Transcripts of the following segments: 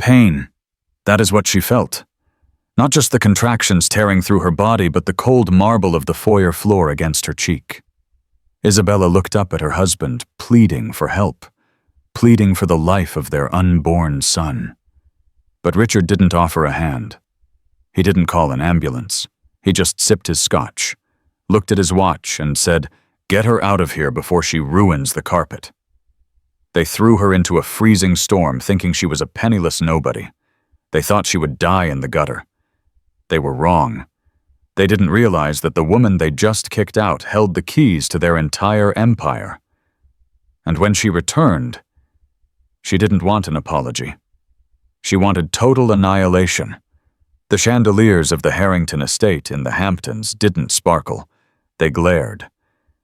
pain. That is what she felt. Not just the contractions tearing through her body, but the cold marble of the foyer floor against her cheek. Isabella looked up at her husband, pleading for help, pleading for the life of their unborn son. But Richard didn't offer a hand. He didn't call an ambulance. He just sipped his scotch, looked at his watch, and said, "Get her out of here before she ruins the carpet." They threw her into a freezing storm, thinking she was a penniless nobody. They thought she would die in the gutter. They were wrong. They didn't realize that the woman they just kicked out held the keys to their entire empire. And when she returned, she didn't want an apology. She wanted total annihilation. The chandeliers of the Harrington estate in the Hamptons didn't sparkle. They glared.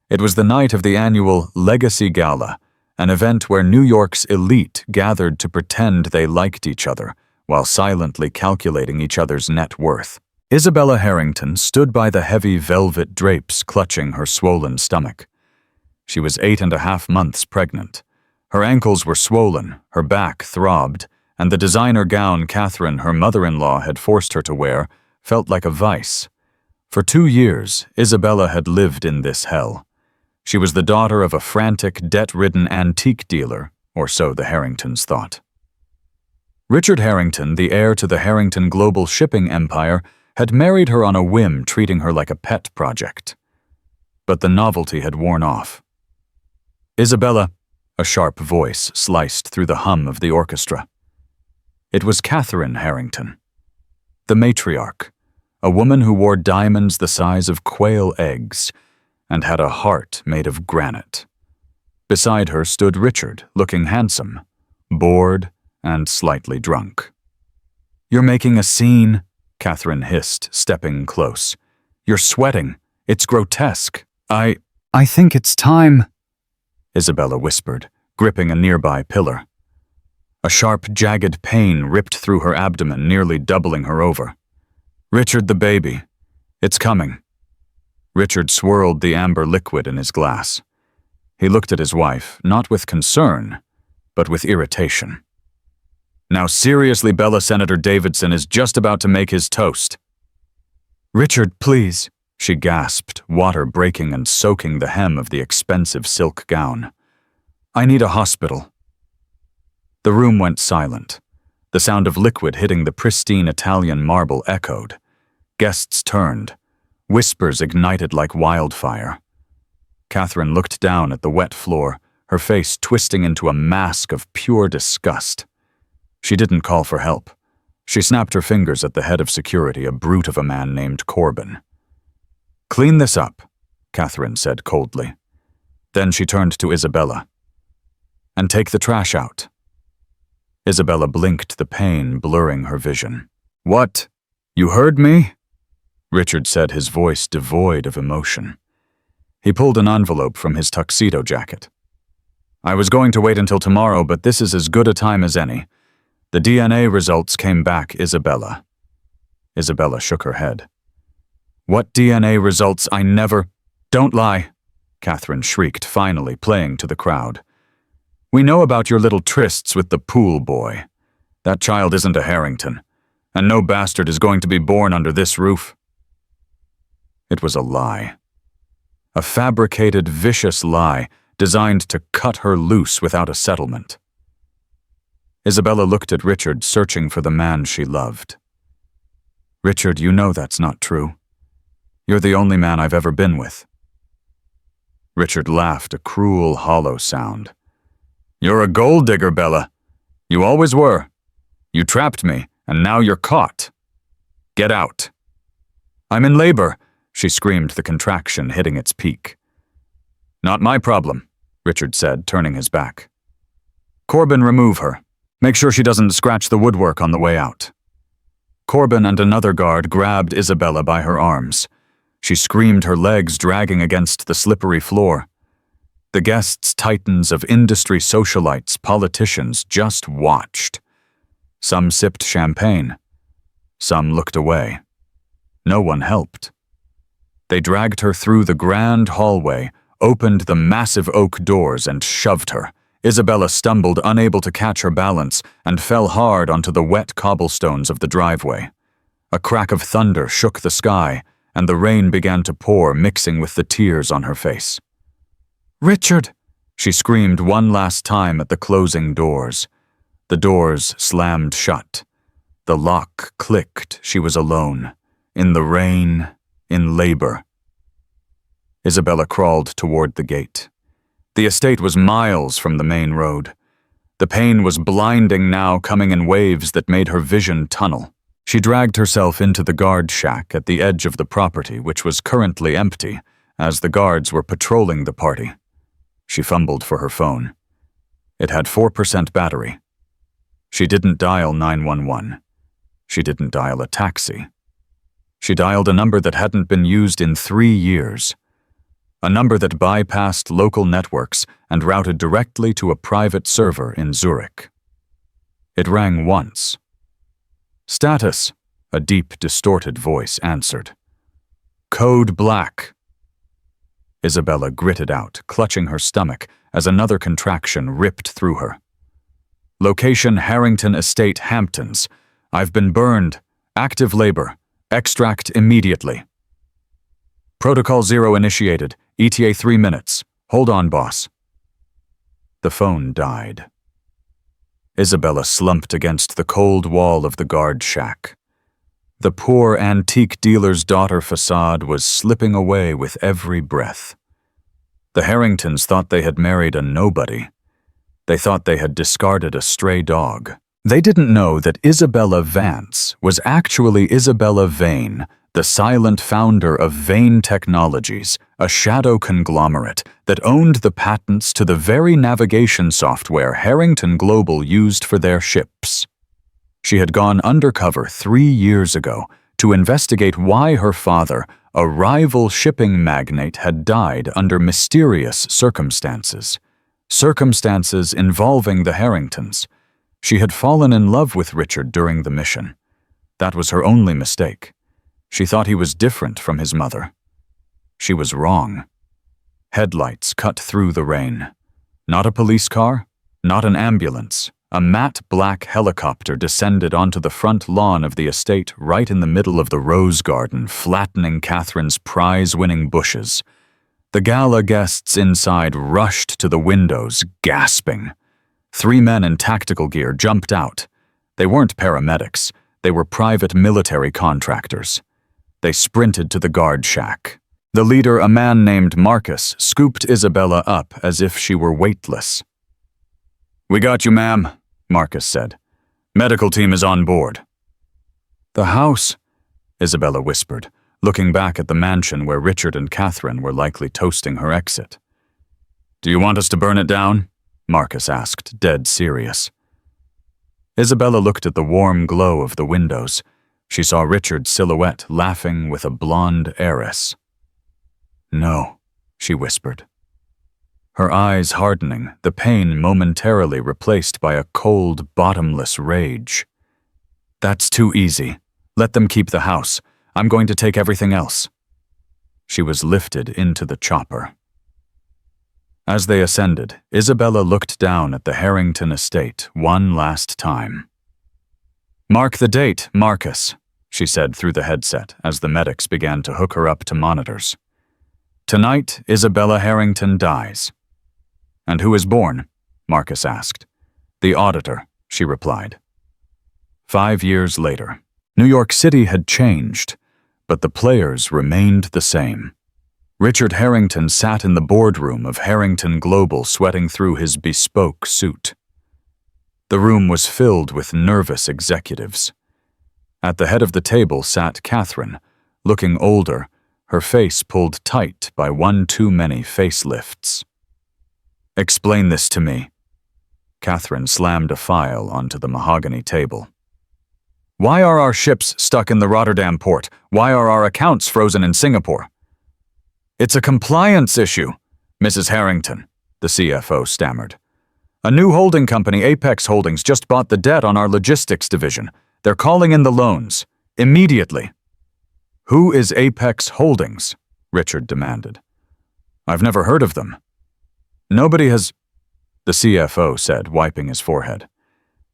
It was the night of the annual Legacy Gala, an event where New York's elite gathered to pretend they liked each other, while silently calculating each other's net worth. Isabella Harrington stood by the heavy velvet drapes clutching her swollen stomach. She was 8.5 months pregnant. Her ankles were swollen, her back throbbed, and the designer gown Catherine, her mother-in-law, had forced her to wear felt like a vice. For 2 years, Isabella had lived in this hell. She was the daughter of a frantic, debt-ridden antique dealer, or so the Harringtons thought. Richard Harrington, the heir to the Harrington global shipping empire, had married her on a whim, treating her like a pet project. But the novelty had worn off. "Isabella," a sharp voice sliced through the hum of the orchestra. It was Catherine Harrington, the matriarch, a woman who wore diamonds the size of quail eggs and had a heart made of granite. Beside her stood Richard, looking handsome, bored, and slightly drunk. "You're making a scene," Catherine hissed, stepping close. "You're sweating. It's grotesque. I think it's time," Isabella whispered, gripping a nearby pillar. A sharp, jagged pain ripped through her abdomen, nearly doubling her over. "Richard, the baby. It's coming." Richard swirled the amber liquid in his glass. He looked at his wife, not with concern, but with irritation. "Now seriously, Bella, Senator Davidson is just about to make his toast." "Richard, please," she gasped, water breaking and soaking the hem of the expensive silk gown. "I need a hospital." The room went silent. The sound of liquid hitting the pristine Italian marble echoed. Guests turned. Whispers ignited like wildfire. Catherine looked down at the wet floor, her face twisting into a mask of pure disgust. She didn't call for help. She snapped her fingers at the head of security, a brute of a man named Corbin. "Clean this up," Catherine said coldly. Then she turned to Isabella. "And take the trash out." Isabella blinked, the pain blurring her vision. "What? You heard me?" Richard said, his voice devoid of emotion. He pulled an envelope from his tuxedo jacket. "I was going to wait until tomorrow, but this is as good a time as any. The DNA results came back, Isabella." Isabella shook her head. "What DNA results? I never—" "Don't lie," Catherine shrieked, finally playing to the crowd. "We know about your little trysts with the pool boy. That child isn't a Harrington, and no bastard is going to be born under this roof." It was a lie. A fabricated, vicious lie designed to cut her loose without a settlement. Isabella looked at Richard, searching for the man she loved. "Richard, you know that's not true. You're the only man I've ever been with." Richard laughed, a cruel, hollow sound. "You're a gold digger, Bella. You always were. You trapped me, and now you're caught. Get out." "I'm in labor," she screamed, the contraction hitting its peak. "Not my problem," Richard said, turning his back. "Corbin, remove her. Make sure she doesn't scratch the woodwork on the way out." Corbin and another guard grabbed Isabella by her arms. She screamed, her legs dragging against the slippery floor. The guests, titans of industry, socialites, politicians, just watched. Some sipped champagne. Some looked away. No one helped. They dragged her through the grand hallway, opened the massive oak doors, and shoved her, Isabella stumbled, unable to catch her balance, and fell hard onto the wet cobblestones of the driveway. A crack of thunder shook the sky, and the rain began to pour, mixing with the tears on her face. "Richard!" she screamed one last time at the closing doors. The doors slammed shut. The lock clicked. She was alone. In the rain, in labor. Isabella crawled toward the gate. The estate was miles from the main road. The pain was blinding now, coming in waves that made her vision tunnel. She dragged herself into the guard shack at the edge of the property, which was currently empty, as the guards were patrolling the party. She fumbled for her phone. It had 4% battery. She didn't dial 911. She didn't dial a taxi. She dialed a number that hadn't been used in 3 years. A number that bypassed local networks and routed directly to a private server in Zurich. It rang once. "Status," a deep, distorted voice answered. "Code black." Isabella gritted out, clutching her stomach as another contraction ripped through her. "Location Harrington Estate, Hamptons. I've been burned. Active labor. Extract immediately. Protocol 0 initiated. ETA 3 minutes. Hold on, boss." The phone died. Isabella slumped against the cold wall of the guard shack. The poor antique dealer's daughter facade was slipping away with every breath. The Harringtons thought they had married a nobody. They thought they had discarded a stray dog. They didn't know that Isabella Vance was actually Isabella Vane, the silent founder of Vane Technologies, a shadow conglomerate that owned the patents to the very navigation software Harrington Global used for their ships. She had gone undercover 3 years ago to investigate why her father, a rival shipping magnate, had died under mysterious circumstances. Circumstances involving the Harringtons. She had fallen in love with Richard during the mission. That was her only mistake. She thought he was different from his mother. She was wrong. Headlights cut through the rain. Not a police car, not an ambulance. A matte black helicopter descended onto the front lawn of the estate right in the middle of the rose garden, flattening Catherine's prize-winning bushes. The gala guests inside rushed to the windows, gasping. 3 men in tactical gear jumped out. They weren't paramedics. They were private military contractors. They sprinted to the guard shack. The leader, a man named Marcus, scooped Isabella up as if she were weightless. "We got you, ma'am," Marcus said. "Medical team is on board." "The house," Isabella whispered, looking back at the mansion where Richard and Catherine were likely toasting her exit. "Do you want us to burn it down?" Marcus asked, dead serious. Isabella looked at the warm glow of the windows. She saw Richard's silhouette laughing with a blonde heiress. "No," she whispered. Her eyes hardening, the pain momentarily replaced by a cold, bottomless rage. "That's too easy. Let them keep the house. I'm going to take everything else." She was lifted into the chopper. As they ascended, Isabella looked down at the Harrington estate one last time. "Mark the date, Marcus," she said through the headset as the medics began to hook her up to monitors. "Tonight, Isabella Harrington dies." "And who is born?" Marcus asked. "The auditor," she replied. 5 years later, New York City had changed, but the players remained the same. Richard Harrington sat in the boardroom of Harrington Global, sweating through his bespoke suit. The room was filled with nervous executives. At the head of the table sat Catherine, looking older, her face pulled tight by one too many facelifts. "Explain this to me." Catherine slammed a file onto the mahogany table. "Why are our ships stuck in the Rotterdam port? Why are our accounts frozen in Singapore?" "It's a compliance issue, Mrs. Harrington," the CFO stammered. "A new holding company, Apex Holdings, just bought the debt on our logistics division. They're calling in the loans. Immediately." "Who is Apex Holdings?" Richard demanded. "I've never heard of them." "Nobody has..." the CFO said, wiping his forehead.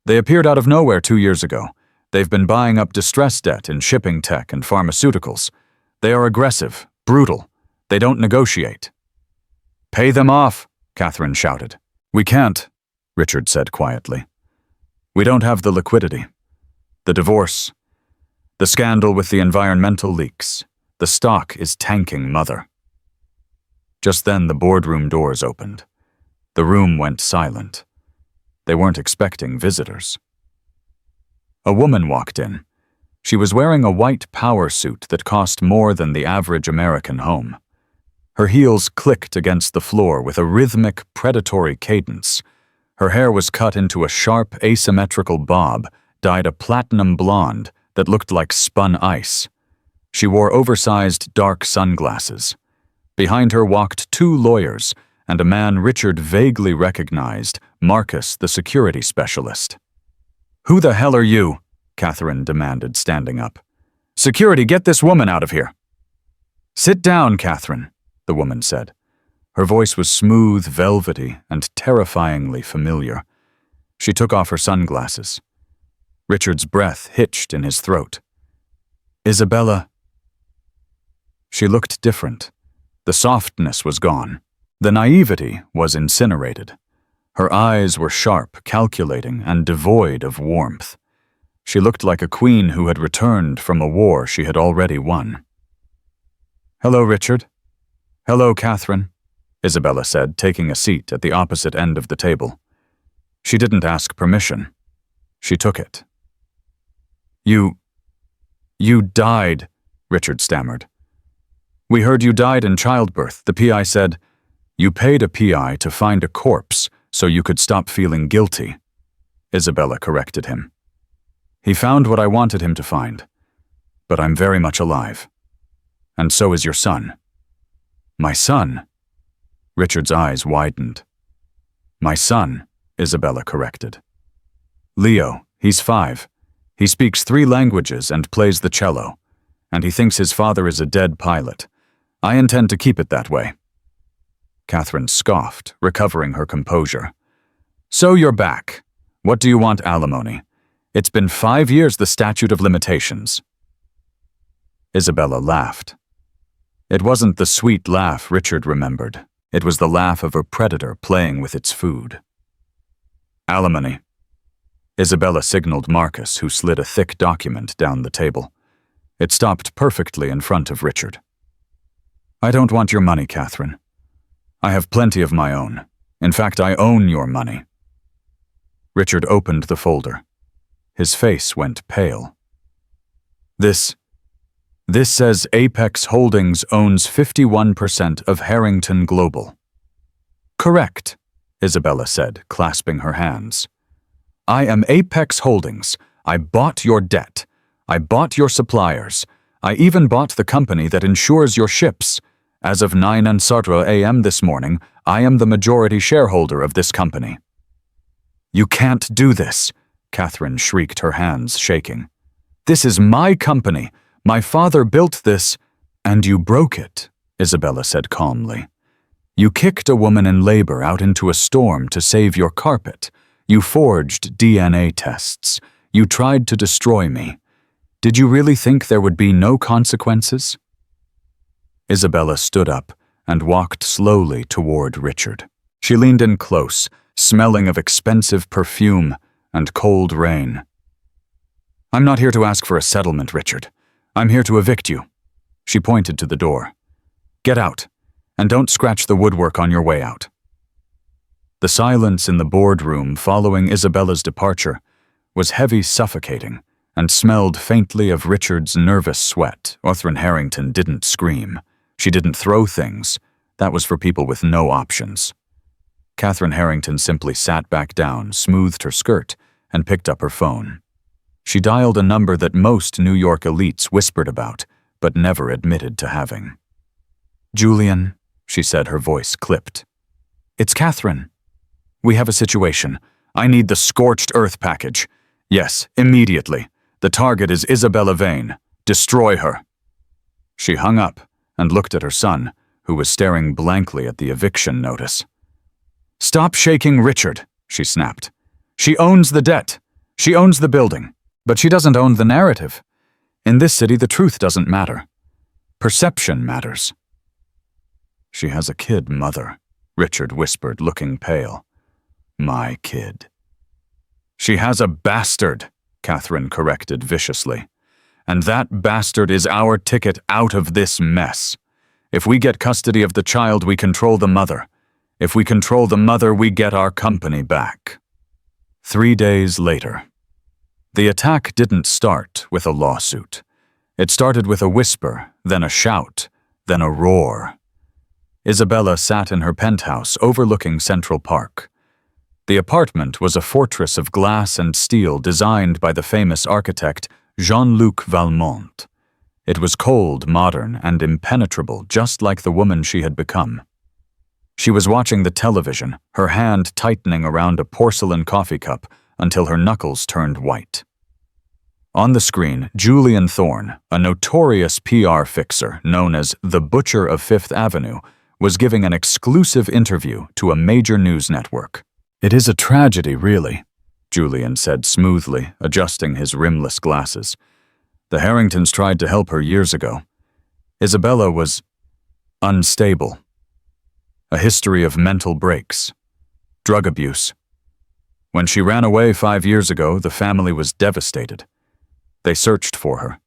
They appeared out of nowhere 2 years ago. They've been buying up distress debt in shipping tech and pharmaceuticals. They are aggressive, brutal. They don't negotiate. Pay them off, Catherine shouted. We can't, Richard said quietly. We don't have the liquidity. The divorce, the scandal with the environmental leaks, the stock is tanking, mother. Just then the boardroom doors opened. The room went silent. They weren't expecting visitors. A woman walked in. She was wearing a white power suit that cost more than the average American home. Her heels clicked against the floor with a rhythmic, predatory cadence. Her hair was cut into a sharp, asymmetrical bob, dyed a platinum blonde that looked like spun ice. She wore oversized, dark sunglasses. Behind her walked 2 lawyers and a man Richard vaguely recognized, Marcus, the security specialist. Who the hell are you? Catherine demanded, standing up. Security, get this woman out of here. Sit down, Catherine, the woman said. Her voice was smooth, velvety, and terrifyingly familiar. She took off her sunglasses. Richard's breath hitched in his throat. Isabella. She looked different. The softness was gone. The naivety was incinerated. Her eyes were sharp, calculating, and devoid of warmth. She looked like a queen who had returned from a war she had already won. Hello, Richard. Hello, Catherine, Isabella said, taking a seat at the opposite end of the table. She didn't ask permission. She took it. You died, Richard stammered. We heard you died in childbirth. The PI said, you paid a PI to find a corpse so you could stop feeling guilty, Isabella corrected him. He found what I wanted him to find, but I'm very much alive. And so is your son. My son? Richard's eyes widened. My son, Isabella corrected. Leo, he's 5. He speaks 3 languages and plays the cello, and he thinks his father is a dead pilot. I intend to keep it that way. Catherine scoffed, recovering her composure. So you're back. What do you want alimony? It's been 5 years, the statute of limitations. Isabella laughed. It wasn't the sweet laugh Richard remembered. It was the laugh of a predator playing with its food. Alimony. Isabella signaled Marcus, who slid a thick document down the table. It stopped perfectly in front of Richard. I don't want your money, Catherine. I have plenty of my own. In fact, I own your money. Richard opened the folder. His face went pale. This says Apex Holdings owns 51% of Harrington Global. Correct, Isabella said, clasping her hands. I am Apex Holdings. I bought your debt. I bought your suppliers. I even bought the company that insures your ships. As of 9:30 a.m. this morning, I am the majority shareholder of this company. You can't do this, Catherine shrieked, her hands shaking. This is my company. My father built this, and you broke it, Isabella said calmly. You kicked a woman in labor out into a storm to save your carpet. You forged DNA tests. You tried to destroy me. Did you really think there would be no consequences? Isabella stood up and walked slowly toward Richard. She leaned in close, smelling of expensive perfume and cold rain. I'm not here to ask for a settlement, Richard. I'm here to evict you. She pointed to the door. Get out, and don't scratch the woodwork on your way out. The silence in the boardroom following Isabella's departure was heavy, suffocating, and smelled faintly of Richard's nervous sweat. Catherine Harrington didn't scream. She didn't throw things. That was for people with no options. Catherine Harrington simply sat back down, smoothed her skirt, and picked up her phone. She dialed a number that most New York elites whispered about, but never admitted to having. Julian, she said, her voice clipped. It's Catherine. We have a situation. I need the scorched earth package. Yes, immediately. The target is Isabella Vane. Destroy her. She hung up and looked at her son, who was staring blankly at the eviction notice. "Stop shaking Richard," she snapped. "She owns the debt. She owns the building. But she doesn't own the narrative. In this city, the truth doesn't matter. Perception matters." "She has a kid, Mother," Richard whispered, looking pale. "My kid." "She has a bastard," Catherine corrected viciously. "And that bastard is our ticket out of this mess. If we get custody of the child, we control the mother. If we control the mother, we get our company back." 3 days later. The attack didn't start with a lawsuit. It started with a whisper, then a shout, then a roar. Isabella sat in her penthouse overlooking Central Park. The apartment was a fortress of glass and steel designed by the famous architect Jean-Luc Valmont. It was cold, modern, and impenetrable, just like the woman she had become. She was watching the television, her hand tightening around a porcelain coffee cup until her knuckles turned white. On the screen, Julian Thorne, a notorious PR fixer known as the Butcher of Fifth Avenue, was giving an exclusive interview to a major news network. "It is a tragedy, really," Julian said smoothly, adjusting his rimless glasses. "The Harringtons tried to help her years ago. Isabella was unstable. A history of mental breaks, drug abuse. When she ran away 5 years ago, the family was devastated. They searched for her.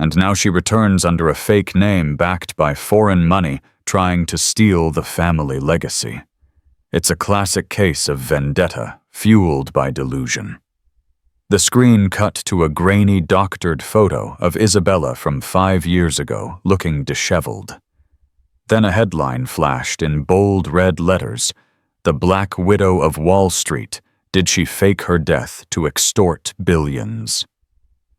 And now she returns under a fake name backed by foreign money, trying to steal the family legacy. It's a classic case of vendetta, fueled by delusion." The screen cut to a grainy, doctored photo of Isabella from 5 years ago, looking disheveled. Then a headline flashed in bold red letters, "The Black Widow of Wall Street. Did she fake her death to extort billions?"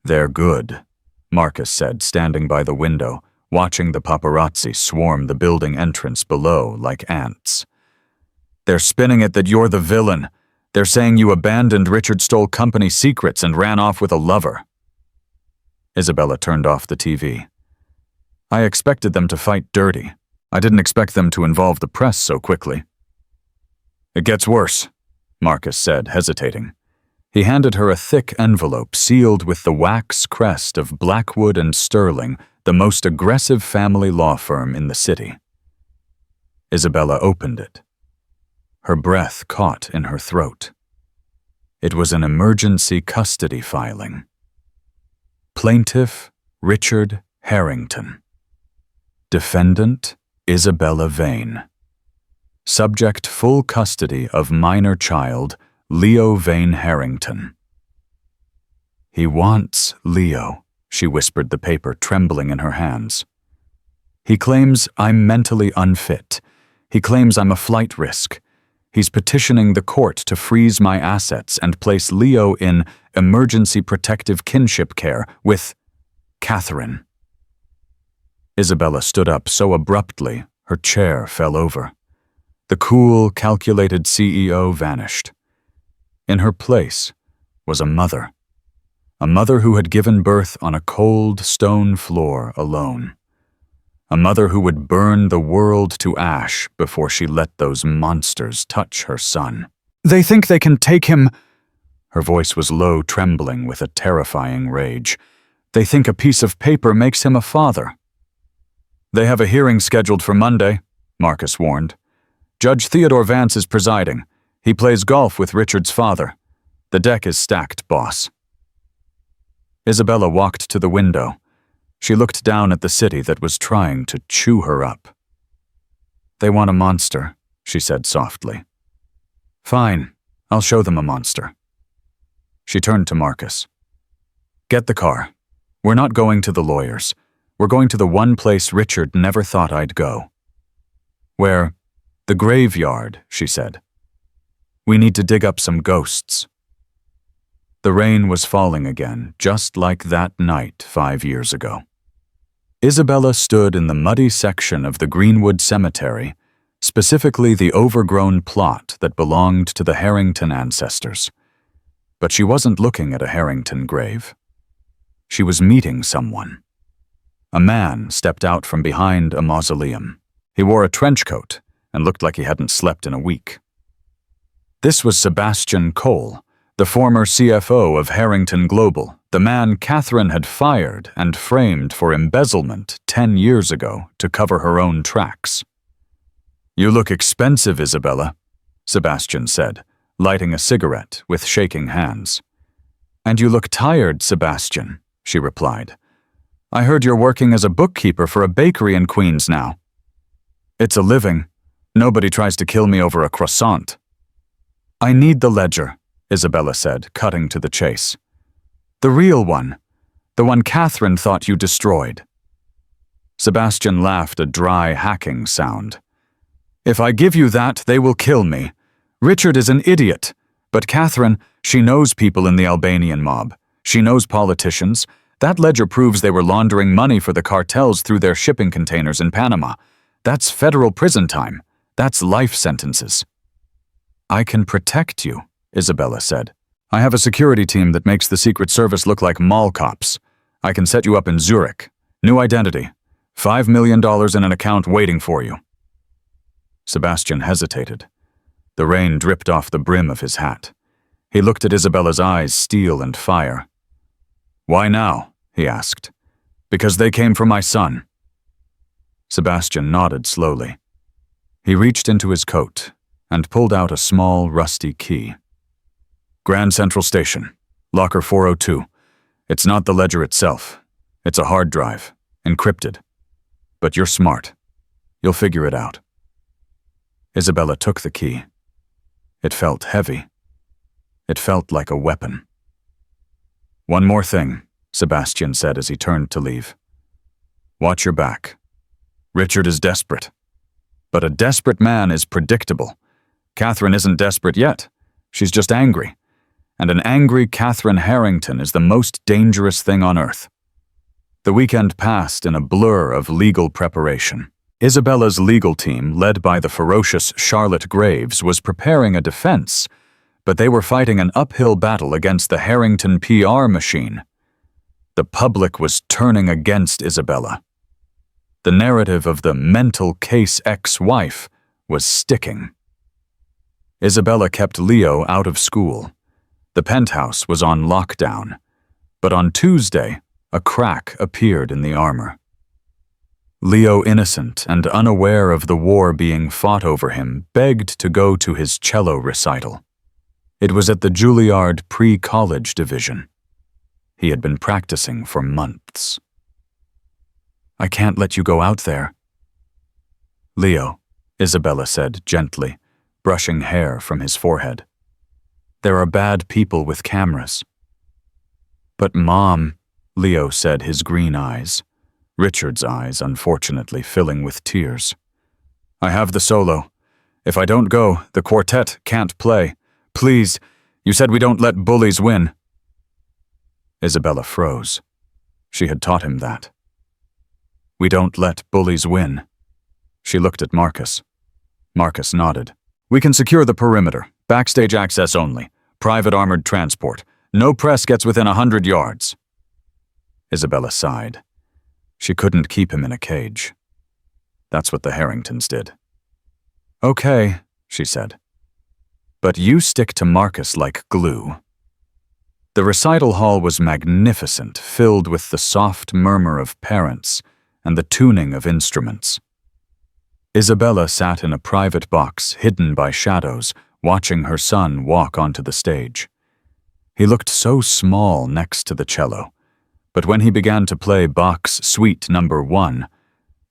"They're good," Marcus said, standing by the window, watching the paparazzi swarm the building entrance below like ants. "They're spinning it that you're the villain. They're saying you abandoned Richard, stole company secrets, and ran off with a lover." Isabella turned off the TV. "I expected them to fight dirty. I didn't expect them to involve the press so quickly." "It gets worse," Marcus said, hesitating. He handed her a thick envelope sealed with the wax crest of Blackwood and Sterling, the most aggressive family law firm in the city. Isabella opened it. Her breath caught in her throat. It was an emergency custody filing. Plaintiff Richard Harrington. Defendant Isabella Vane. Subject full custody of minor child Leo Vane Harrington. "He wants Leo," she whispered the paper, trembling in her hands. "He claims I'm mentally unfit. He claims I'm a flight risk. He's petitioning the court to freeze my assets and place Leo in emergency protective kinship care with Catherine." Isabella stood up so abruptly, her chair fell over. The cool, calculated CEO vanished. In her place was a mother who had given birth on a cold stone floor alone. A mother who would burn the world to ash before she let those monsters touch her son. "They think they can take him." Her voice was low, trembling with a terrifying rage. "They think a piece of paper makes him a father." "They have a hearing scheduled for Monday," Marcus warned. "Judge Theodore Vance is presiding. He plays golf with Richard's father. The deck is stacked, boss." Isabella walked to the window. She looked down at the city that was trying to chew her up. "They want a monster," she said softly. "Fine, I'll show them a monster." She turned to Marcus. "Get the car. We're not going to the lawyers. We're going to the one place Richard never thought I'd go." "Where?" "The graveyard," she said. "We need to dig up some ghosts." The rain was falling again, just like that night 5 years ago. Isabella stood in the muddy section of the Greenwood Cemetery, specifically the overgrown plot that belonged to the Harrington ancestors. But she wasn't looking at a Harrington grave. She was meeting someone. A man stepped out from behind a mausoleum. He wore a trench coat and looked like he hadn't slept in a week. This was Sebastian Cole, the former CFO of Harrington Global, the man Catherine had fired and framed for embezzlement 10 years ago to cover her own tracks. "You look expensive, Isabella," Sebastian said, lighting a cigarette with shaking hands. "And you look tired, Sebastian," she replied. "I heard you're working as a bookkeeper for a bakery in Queens now." "It's a living. Nobody tries to kill me over a croissant." "I need the ledger," Isabella said, cutting to the chase. "The real one. The one Catherine thought you destroyed." Sebastian laughed a dry, hacking sound. "If I give you that, they will kill me. Richard is an idiot. But Catherine, she knows people in the Albanian mob. She knows politicians. That ledger proves they were laundering money for the cartels through their shipping containers in Panama. That's federal prison time. That's life sentences." "I can protect you," Isabella said. "I have a security team that makes the Secret Service look like mall cops. I can set you up in Zurich. New identity. $5 million in an account waiting for you." Sebastian hesitated. The rain dripped off the brim of his hat. He looked at Isabella's eyes, steel and fire. "Why now?" he asked. "Because they came for my son." Sebastian nodded slowly. He reached into his coat and pulled out a small, rusty key. "Grand Central Station, locker 402. It's not the ledger itself. It's a hard drive, encrypted. But you're smart. You'll figure it out." Isabella took the key. It felt heavy. It felt like a weapon. "One more thing," Sebastian said as he turned to leave. "Watch your back. Richard is desperate. But a desperate man is predictable. Catherine isn't desperate yet. She's just angry. And an angry Catherine Harrington is the most dangerous thing on earth." The weekend passed in a blur of legal preparation. Isabella's legal team, led by the ferocious Charlotte Graves, was preparing a defense, but they were fighting an uphill battle against the Harrington PR machine. The public was turning against Isabella. The narrative of the mental case ex-wife was sticking. Isabella kept Leo out of school. The penthouse was on lockdown, but on Tuesday, a crack appeared in the armor. Leo, innocent and unaware of the war being fought over him, begged to go to his cello recital. It was at the Juilliard pre-college division. He had been practicing for months. "I can't let you go out there." "Leo," Isabella said gently, brushing hair from his forehead. "There are bad people with cameras." "But Mom," Leo said, his green eyes, Richard's eyes unfortunately filling with tears. "I have the solo. If I don't go, the quartet can't play. Please, you said we don't let bullies win." Isabella froze. She had taught him that. "We don't let bullies win." She looked at Marcus. Marcus nodded. "We can secure the perimeter. Backstage access only. Private armored transport. No press gets within 100 yards. Isabella sighed. She couldn't keep him in a cage. That's what the Harringtons did. "Okay," she said. "But you stick to Marcus like glue." The recital hall was magnificent, filled with the soft murmur of parents and the tuning of instruments. Isabella sat in a private box hidden by shadows, watching her son walk onto the stage. He looked so small next to the cello, but when he began to play Bach's Suite No. 1,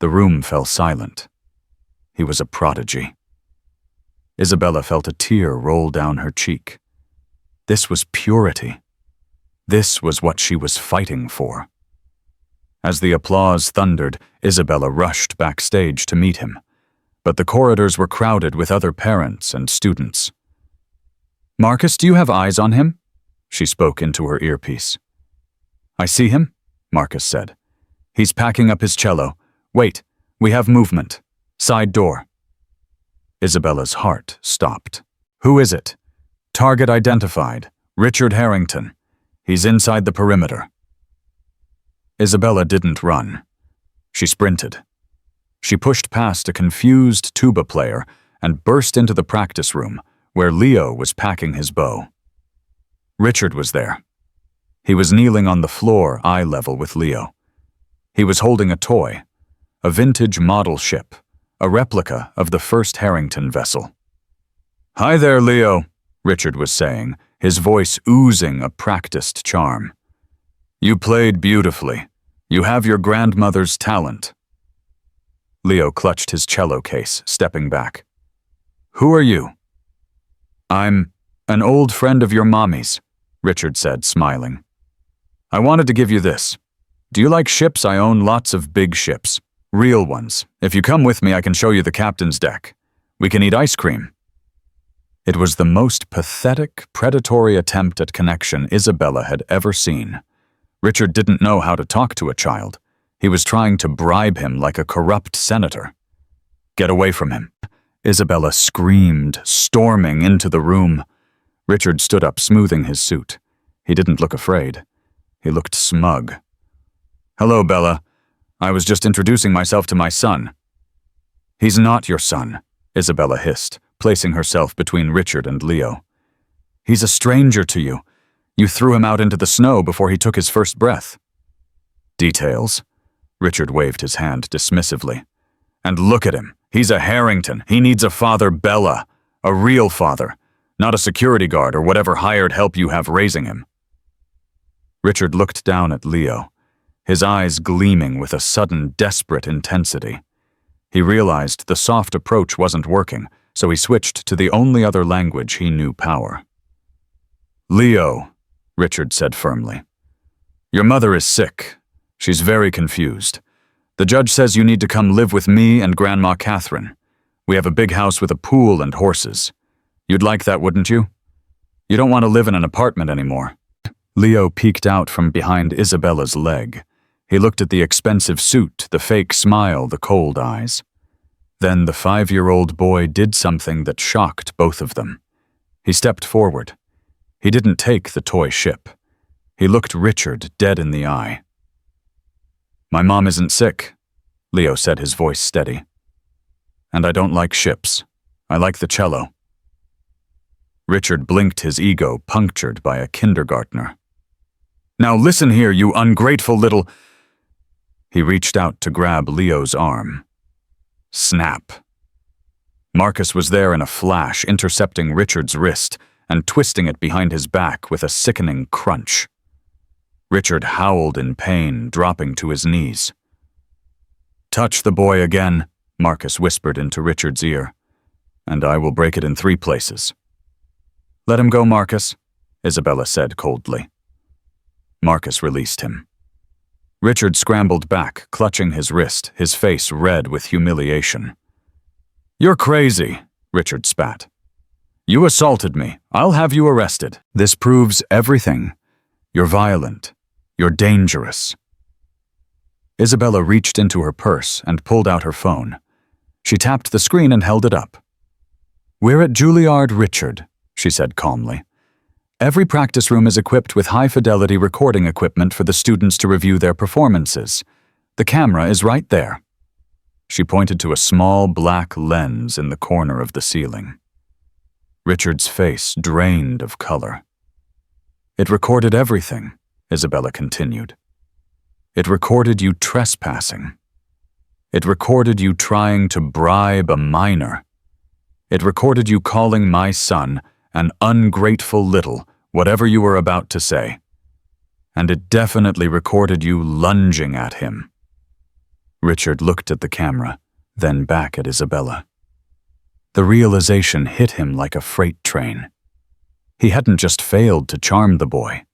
the room fell silent. He was a prodigy. Isabella felt a tear roll down her cheek. This was purity. This was what she was fighting for. As the applause thundered, Isabella rushed backstage to meet him, but the corridors were crowded with other parents and students. "Marcus, do you have eyes on him?" She spoke into her earpiece. "I see him," Marcus said. "He's packing up his cello. Wait, we have movement. Side door." Isabella's heart stopped. "Who is it?" "Target identified. Richard Harrington. He's inside the perimeter." Isabella didn't run. She sprinted. She pushed past a confused tuba player and burst into the practice room, where Leo was packing his bow. Richard was there. He was kneeling on the floor, eye level with Leo. He was holding a toy, a vintage model ship, a replica of the first Harrington vessel. "Hi there, Leo," Richard was saying, his voice oozing a practiced charm. "You played beautifully. You have your grandmother's talent." Leo clutched his cello case, stepping back. "Who are you?" "I'm an old friend of your mommy's," Richard said, smiling. "I wanted to give you this. Do you like ships? I own lots of big ships. Real ones. If you come with me, I can show you the captain's deck. We can eat ice cream." It was the most pathetic, predatory attempt at connection Isabella had ever seen. Richard didn't know how to talk to a child. He was trying to bribe him like a corrupt senator. "Get away from him," Isabella screamed, storming into the room. Richard stood up, smoothing his suit. He didn't look afraid. He looked smug. "Hello, Bella. I was just introducing myself to my son." "He's not your son," Isabella hissed, placing herself between Richard and Leo. "He's a stranger to you. You threw him out into the snow before he took his first breath." "Details?" Richard waved his hand dismissively. "And look at him. He's a Harrington. He needs a father, Bella. A real father, not a security guard or whatever hired help you have raising him." Richard looked down at Leo, his eyes gleaming with a sudden, desperate intensity. He realized the soft approach wasn't working, so he switched to the only other language he knew power. "Leo," Richard said firmly, "your mother is sick. She's very confused. The judge says you need to come live with me and Grandma Catherine. We have a big house with a pool and horses. You'd like that, wouldn't you? You don't want to live in an apartment anymore." Leo peeked out from behind Isabella's leg. He looked at the expensive suit, the fake smile, the cold eyes. Then the 5-year-old boy did something that shocked both of them. He stepped forward. He didn't take the toy ship. He looked Richard dead in the eye. "My mom isn't sick," Leo said, his voice steady. "And I don't like ships. I like the cello." Richard blinked, his ego punctured by a kindergartner. "Now listen here, you ungrateful little—" He reached out to grab Leo's arm. Snap. Marcus was there in a flash, intercepting Richard's wrist and twisting it behind his back with a sickening crunch. Richard howled in pain, dropping to his knees. "Touch the boy again," Marcus whispered into Richard's ear, "and I will break it in 3 places." "Let him go, Marcus," Isabella said coldly. Marcus released him. Richard scrambled back, clutching his wrist, his face red with humiliation. "You're crazy," Richard spat. "You assaulted me. I'll have you arrested. This proves everything. You're violent. You're dangerous." Isabella reached into her purse and pulled out her phone. She tapped the screen and held it up. "We're at Juilliard, Richard," she said calmly. "Every practice room is equipped with high-fidelity recording equipment for the students to review their performances. The camera is right there." She pointed to a small black lens in the corner of the ceiling. Richard's face drained of color. "It recorded everything," Isabella continued. "It recorded you trespassing. It recorded you trying to bribe a minor. It recorded you calling my son an ungrateful little, whatever you were about to say. And it definitely recorded you lunging at him." Richard looked at the camera, then back at Isabella. The realization hit him like a freight train. He hadn't just failed to charm the boy.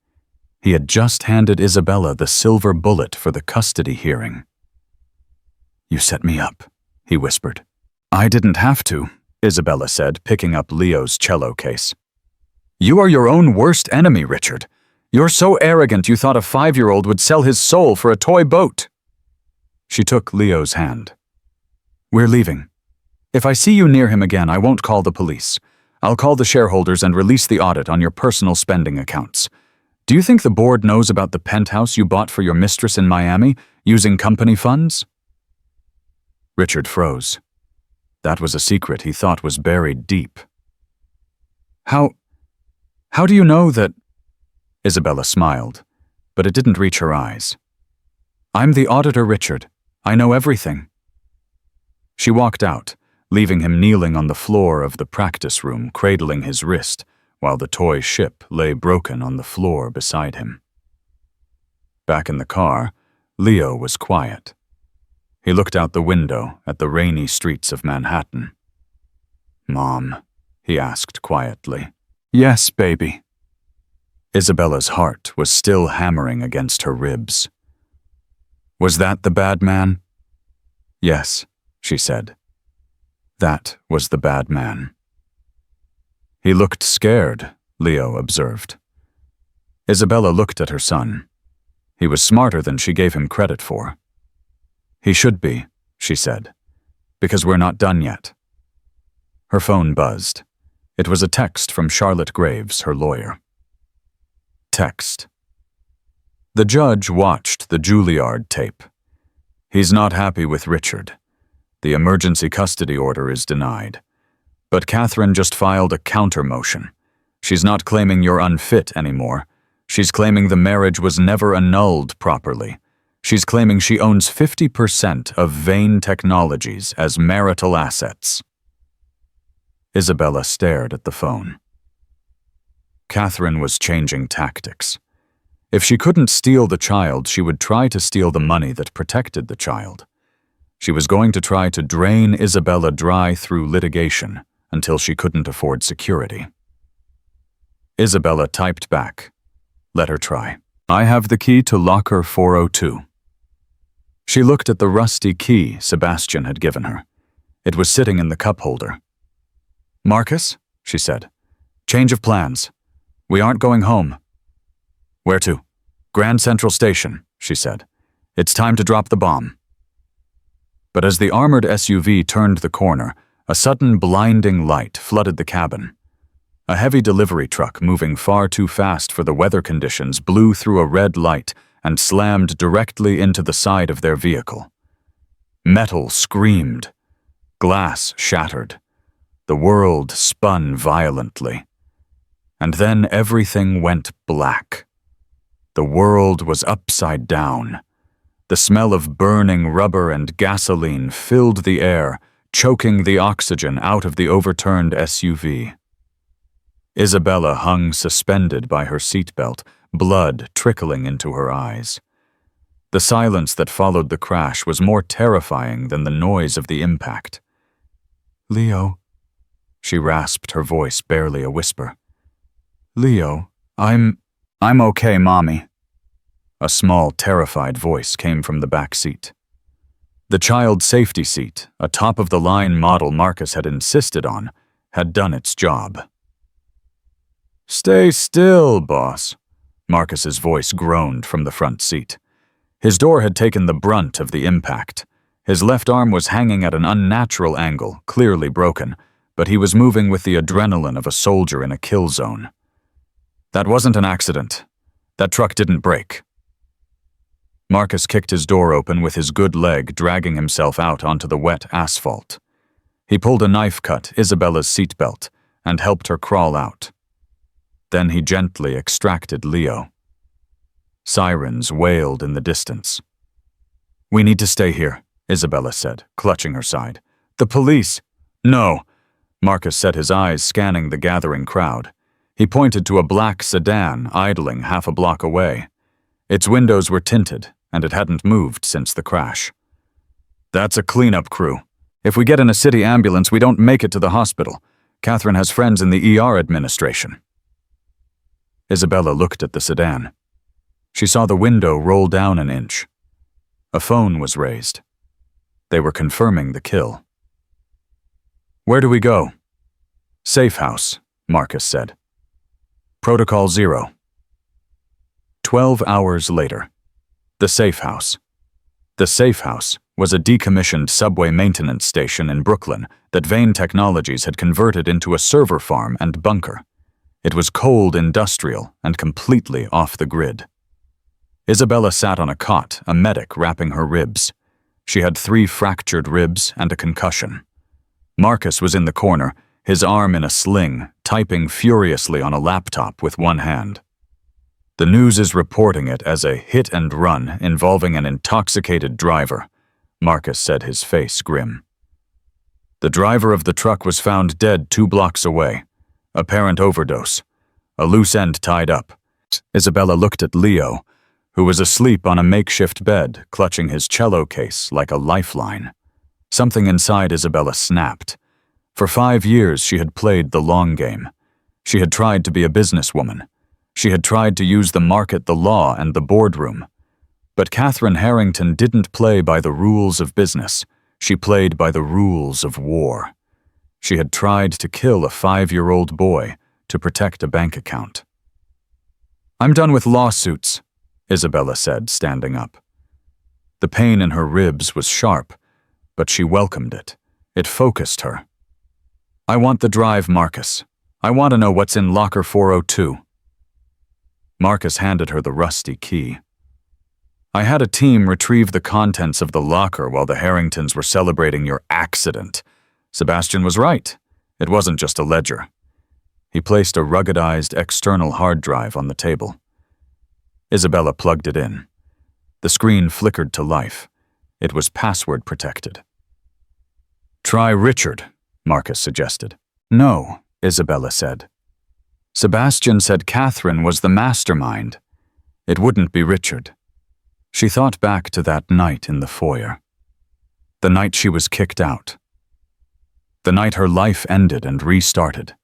He had just handed Isabella the silver bullet for the custody hearing. "You set me up," he whispered. "I didn't have to," Isabella said, picking up Leo's cello case. "You are your own worst enemy, Richard. You're so arrogant you thought a 5-year-old would sell his soul for a toy boat." She took Leo's hand. "We're leaving. If I see you near him again, I won't call the police. I'll call the shareholders and release the audit on your personal spending accounts. Do you think the board knows about the penthouse you bought for your mistress in Miami, using company funds?" Richard froze. That was a secret he thought was buried deep. How do you know that? Isabella smiled, but it didn't reach her eyes. I'm the auditor, Richard. I know everything. She walked out, leaving him kneeling on the floor of the practice room, cradling his wrist, while the toy ship lay broken on the floor beside him. Back in the car, Leo was quiet. He looked out the window at the rainy streets of Manhattan. "Mom," he asked quietly. "Yes, baby." Isabella's heart was still hammering against her ribs. "Was that the bad man?" "Yes," she said. "That was the bad man." "He looked scared," Leo observed. Isabella looked at her son. He was smarter than she gave him credit for. "He should be," she said, "because we're not done yet." Her phone buzzed. It was a text from Charlotte Graves, her lawyer. Text. The judge watched the Juilliard tape. He's not happy with Richard. The emergency custody order is denied. But Catherine just filed a counter motion. She's not claiming you're unfit anymore. She's claiming the marriage was never annulled properly. She's claiming she owns 50% of Vane Technologies as marital assets. Isabella stared at the phone. Catherine was changing tactics. If she couldn't steal the child, she would try to steal the money that protected the child. She was going to try to drain Isabella dry through litigation until she couldn't afford security. Isabella typed back, "Let her try. I have the key to locker 402. She looked at the rusty key Sebastian had given her. It was sitting in the cup holder. "Marcus," she said, "change of plans. We aren't going home." "Where to?" "Grand Central Station," she said. "It's time to drop the bomb." But as the armored SUV turned the corner, a sudden blinding light flooded the cabin. A heavy delivery truck moving far too fast for the weather conditions blew through a red light and slammed directly into the side of their vehicle. Metal screamed. Glass shattered. The world spun violently. And then everything went black. The world was upside down. The smell of burning rubber and gasoline filled the air, choking the oxygen out of the overturned SUV. Isabella hung suspended by her seatbelt, blood trickling into her eyes. The silence that followed the crash was more terrifying than the noise of the impact. "Leo," she rasped, her voice barely a whisper. "Leo, I'm okay, Mommy." A small, terrified voice came from the back seat. The child safety seat, a top-of-the-line model Marcus had insisted on, had done its job. "Stay still, boss," Marcus's voice groaned from the front seat. His door had taken the brunt of the impact. His left arm was hanging at an unnatural angle, clearly broken, but he was moving with the adrenaline of a soldier in a kill zone. "That wasn't an accident. That truck didn't brake." Marcus kicked his door open with his good leg, dragging himself out onto the wet asphalt. He pulled a knife cut Isabella's seatbelt and helped her crawl out. Then he gently extracted Leo. Sirens wailed in the distance. "We need to stay here," Isabella said, clutching her side. "The police." "No," Marcus said, his eyes scanning the gathering crowd. He pointed to a black sedan idling half a block away. Its windows were tinted, and it hadn't moved since the crash. "That's a cleanup crew. If we get in a city ambulance, we don't make it to the hospital. Catherine has friends in the ER administration." Isabella looked at the sedan. She saw the window roll down an inch. A phone was raised. They were confirming the kill. "Where do we go?" "Safe house," Marcus said. "Protocol 0. 12 hours later. The safe house. The safe house was a decommissioned subway maintenance station in Brooklyn that Vane Technologies had converted into a server farm and bunker. It was cold industrial and completely off the grid. Isabella sat on a cot, a medic wrapping her ribs. She had 3 fractured ribs and a concussion. Marcus was in the corner, his arm in a sling, typing furiously on a laptop with one hand. The news is reporting it as a hit and run involving an intoxicated driver, Marcus said, his face grim. The driver of the truck was found dead 2 blocks away. Apparent overdose. A loose end tied up. Isabella looked at Leo, who was asleep on a makeshift bed, clutching his cello case like a lifeline. Something inside Isabella snapped. For 5 years she had played the long game. She had tried to be a businesswoman. She had tried to use the market, the law, and the boardroom. But Catherine Harrington didn't play by the rules of business. She played by the rules of war. She had tried to kill a 5-year-old boy to protect a bank account. "I'm done with lawsuits," Isabella said, standing up. The pain in her ribs was sharp, but she welcomed it. It focused her. "I want the drive, Marcus. I want to know what's in locker 402. Marcus handed her the rusty key. "I had a team retrieve the contents of the locker while the Harringtons were celebrating your accident. Sebastian was right. It wasn't just a ledger." He placed a ruggedized external hard drive on the table. Isabella plugged it in. The screen flickered to life. It was password protected. "Try Richard," Marcus suggested. "No," Isabella said. Sebastian said Catherine was the mastermind. It wouldn't be Richard. She thought back to that night in the foyer. The night she was kicked out. The night her life ended and restarted.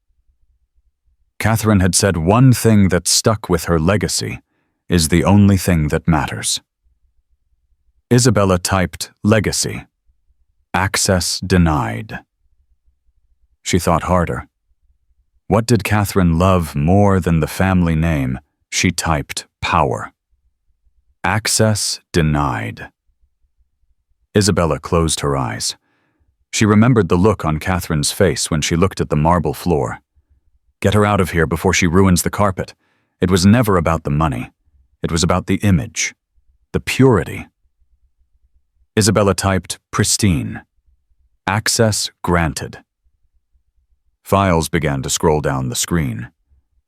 Catherine had said one thing that stuck with her legacy is the only thing that matters. Isabella typed legacy. Access denied. She thought harder. What did Catherine love more than the family name? She typed power. Access denied. Isabella closed her eyes. She remembered the look on Catherine's face when she looked at the marble floor. Get her out of here before she ruins the carpet. It was never about the money. It was about the image, the purity. Isabella typed pristine. Access granted. Files began to scroll down the screen.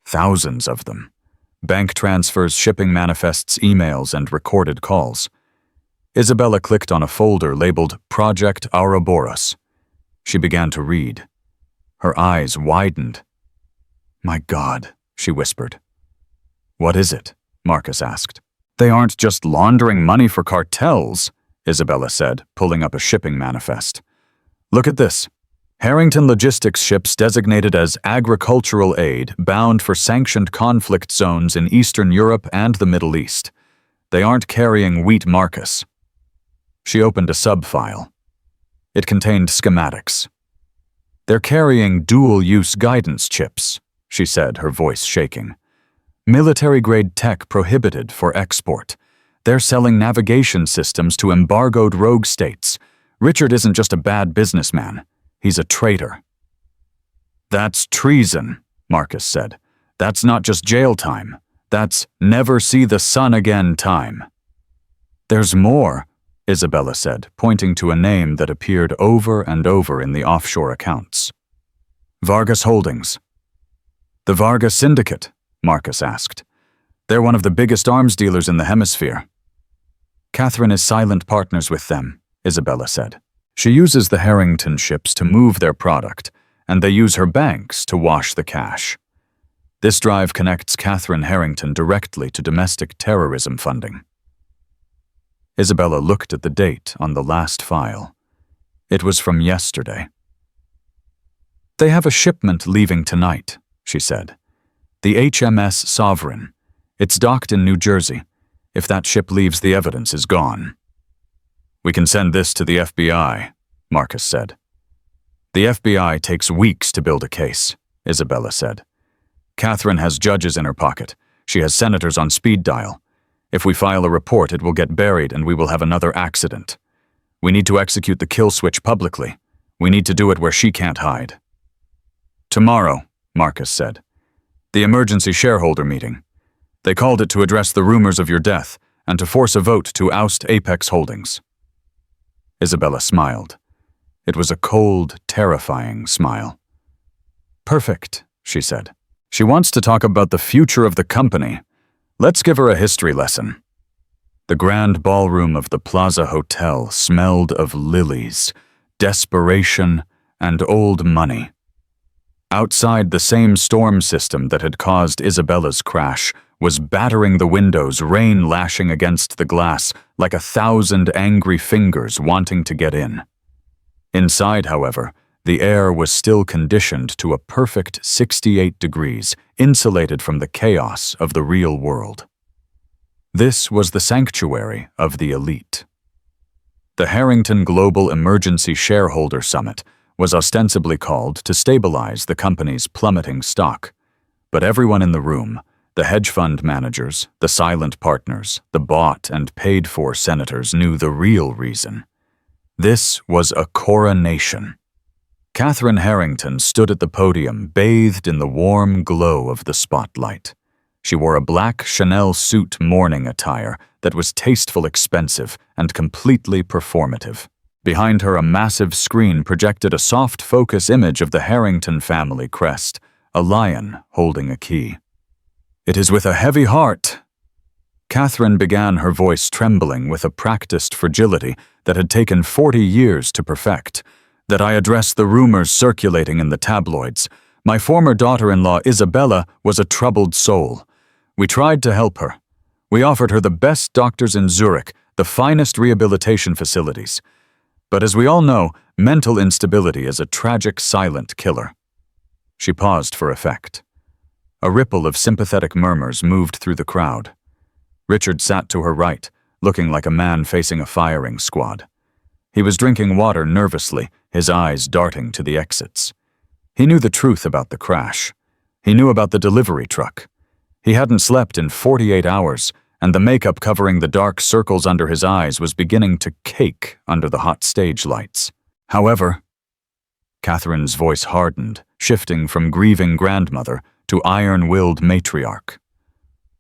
Thousands of them. Bank transfers, shipping manifests, emails, and recorded calls. Isabella clicked on a folder labeled Project Ouroboros. She began to read. Her eyes widened. "My God," she whispered. "What is it?" Marcus asked. "They aren't just laundering money for cartels," Isabella said, pulling up a shipping manifest. "Look at this. Harrington logistics ships designated as agricultural aid bound for sanctioned conflict zones in Eastern Europe and the Middle East. They aren't carrying wheat, Marcus." She opened a sub-file. It contained schematics. "They're carrying dual-use guidance chips," she said, her voice shaking. "Military-grade tech prohibited for export. They're selling navigation systems to embargoed rogue states. Richard isn't just a bad businessman. He's a traitor." "That's treason," Marcus said. "That's not just jail time. That's never see the sun again time." "There's more," Isabella said, pointing to a name that appeared over and over in the offshore accounts. "Vargas Holdings." "The Vargas Syndicate?" Marcus asked. "They're one of the biggest arms dealers in the hemisphere." "Catherine is silent partners with them," Isabella said. "She uses the Harrington ships to move their product, and they use her banks to wash the cash. This drive connects Catherine Harrington directly to domestic terrorism funding." Isabella looked at the date on the last file. It was from yesterday. "They have a shipment leaving tonight," she said. "The HMS Sovereign. It's docked in New Jersey. If that ship leaves, the evidence is gone." "We can send this to the FBI," Marcus said. "The FBI takes weeks to build a case," Isabella said. "Catherine has judges in her pocket. She has senators on speed dial. If we file a report, it will get buried and we will have another accident. We need to execute the kill switch publicly. We need to do it where she can't hide." "Tomorrow," Marcus said. "The emergency shareholder meeting. They called it to address the rumors of your death and to force a vote to oust Apex Holdings." Isabella smiled. It was a cold, terrifying smile. Perfect, she said. She wants to talk about the future of the company. Let's give her a history lesson. The grand ballroom of the Plaza Hotel smelled of lilies, desperation, and old money. Outside, the same storm system that had caused Isabella's crash was battering the windows, rain lashing against the glass like 1,000 angry fingers wanting to get in. Inside, however, the air was still conditioned to a perfect 68 degrees, insulated from the chaos of the real world. This was the sanctuary of the elite. The Harrington Global Emergency Shareholder Summit was ostensibly called to stabilize the company's plummeting stock, but everyone in the room, the hedge fund managers, the silent partners, the bought and paid-for senators, knew the real reason. This was a coronation. Catherine Harrington stood at the podium, bathed in the warm glow of the spotlight. She wore a black Chanel suit mourning attire that was tasteful, expensive, and completely performative. Behind her, a massive screen projected a soft focus image of the Harrington family crest, a lion holding a key. "It is with a heavy heart," Catherine began, her voice trembling with a practiced fragility that had taken 40 years to perfect, "that I address the rumors circulating in the tabloids. My former daughter-in-law, Isabella, was a troubled soul. We tried to help her. We offered her the best doctors in Zurich, the finest rehabilitation facilities. But as we all know, mental instability is a tragic silent killer." She paused for effect. A ripple of sympathetic murmurs moved through the crowd. Richard sat to her right, looking like a man facing a firing squad. He was drinking water nervously, his eyes darting to the exits. He knew the truth about the crash. He knew about the delivery truck. He hadn't slept in 48 hours, and the makeup covering the dark circles under his eyes was beginning to cake under the hot stage lights. However, Catherine's voice hardened, shifting from grieving grandmother to iron-willed matriarch.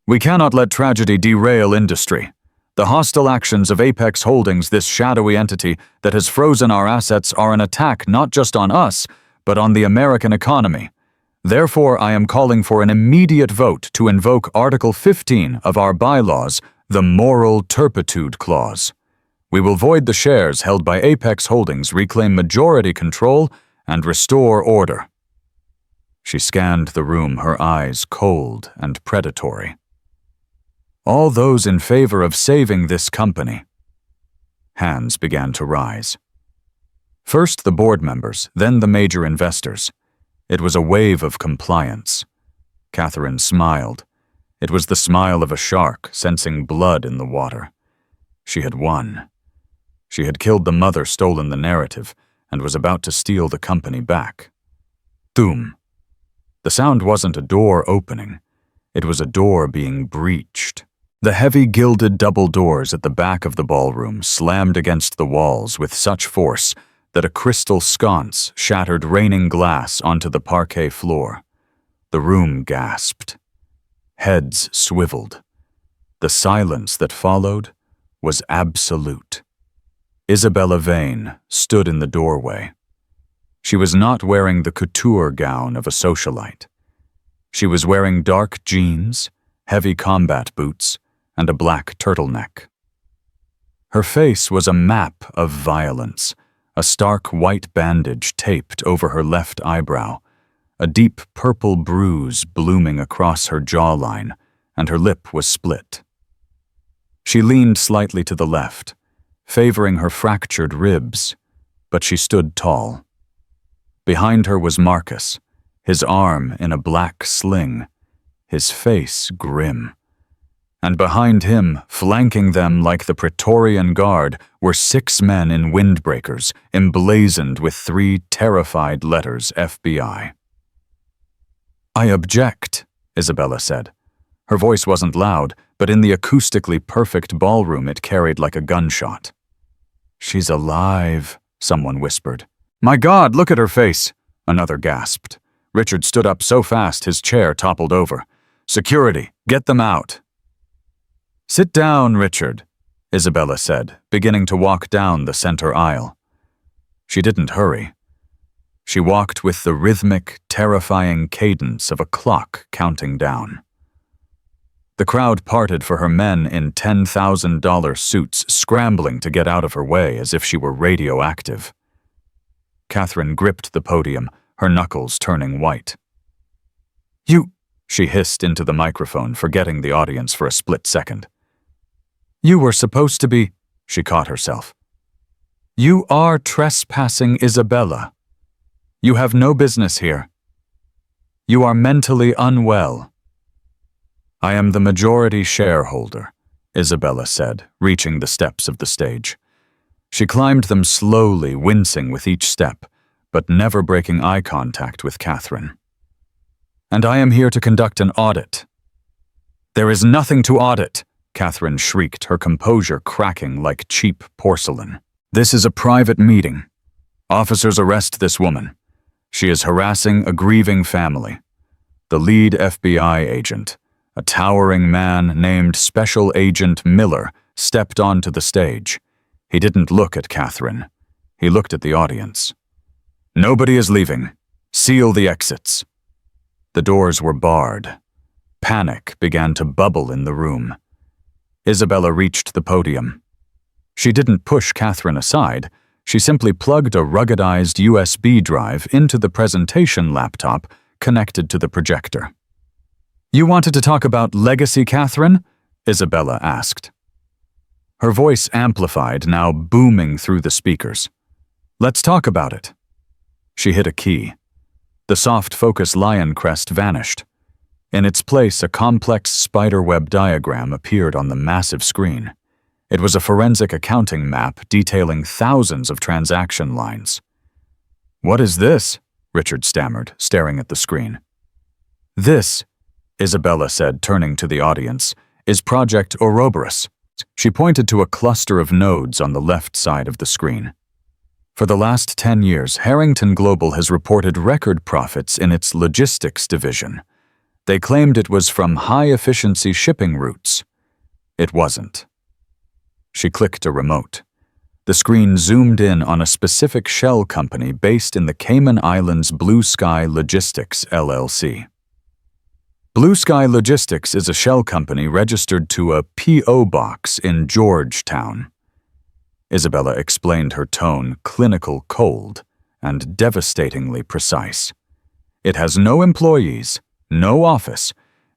"We cannot let tragedy derail industry. The hostile actions of Apex Holdings, this shadowy entity that has frozen our assets, are an attack not just on us, but on the American economy. Therefore, I am calling for an immediate vote to invoke Article 15 of our bylaws, the Moral Turpitude Clause. We will void the shares held by Apex Holdings, reclaim majority control, and restore order." She scanned the room, her eyes cold and predatory. "All those in favor of saving this company." Hands began to rise. First the board members, then the major investors. It was a wave of compliance. Catherine smiled. It was the smile of a shark sensing blood in the water. She had won. She had killed the mother, stolen the narrative, and was about to steal the company back. Thoom. The sound wasn't a door opening. It was a door being breached. The heavy gilded double doors at the back of the ballroom slammed against the walls with such force that a crystal sconce shattered raining glass onto the parquet floor. The room gasped. Heads swiveled. The silence that followed was absolute. Isabella Vane stood in the doorway. She was not wearing the couture gown of a socialite. She was wearing dark jeans, heavy combat boots, and a black turtleneck. Her face was a map of violence, a stark white bandage taped over her left eyebrow, a deep purple bruise blooming across her jawline, and her lip was split. She leaned slightly to the left, favoring her fractured ribs, but she stood tall. Behind her was Marcus, his arm in a black sling, his face grim. And behind him, flanking them like the Praetorian Guard, were 6 men in windbreakers, emblazoned with 3 terrified letters FBI. "I object," Isabella said. Her voice wasn't loud, but in the acoustically perfect ballroom it carried like a gunshot. "She's alive," someone whispered. "My God, look at her face," another gasped. Richard stood up so fast his chair toppled over. "Security, get them out." "Sit down, Richard," Isabella said, beginning to walk down the center aisle. She didn't hurry. She walked with the rhythmic, terrifying cadence of a clock counting down. The crowd parted for her men in $10,000 suits, scrambling to get out of her way as if she were radioactive. Catherine gripped the podium, her knuckles turning white. "You," she hissed into the microphone, forgetting the audience for a split second. "You were supposed to be," she caught herself. "You are trespassing, Isabella. You have no business here. You are mentally unwell." "I am the majority shareholder," Isabella said, reaching the steps of the stage. She climbed them slowly, wincing with each step, but never breaking eye contact with Catherine. "And I am here to conduct an audit." "There is nothing to audit," Catherine shrieked, her composure cracking like cheap porcelain. "This is a private meeting. Officers, arrest this woman. She is harassing a grieving family." The lead FBI agent, a towering man named Special Agent Miller, stepped onto the stage. He didn't look at Catherine. He looked at the audience. "Nobody is leaving. Seal the exits." The doors were barred. Panic began to bubble in the room. Isabella reached the podium. She didn't push Catherine aside. She simply plugged a ruggedized USB drive into the presentation laptop connected to the projector. "You wanted to talk about legacy, Catherine?" Isabella asked. Her voice amplified, now booming through the speakers. "Let's talk about it." She hit a key. The soft focus lion crest vanished. In its place, a complex spiderweb diagram appeared on the massive screen. It was a forensic accounting map detailing thousands of transaction lines. "What is this?" Richard stammered, staring at the screen. "This," Isabella said, turning to the audience, "is Project Ouroboros." She pointed to a cluster of nodes on the left side of the screen. For the last 10 years, Harrington Global has reported record profits in its logistics division. They claimed it was from high-efficiency shipping routes. It wasn't. She clicked a remote. The screen zoomed in on a specific shell company based in the Cayman Islands Blue Sky Logistics, LLC. Blue Sky Logistics is a shell company registered to a P.O. box in Georgetown. Isabella explained, her tone clinical, cold, and devastatingly precise. It has no employees, no office,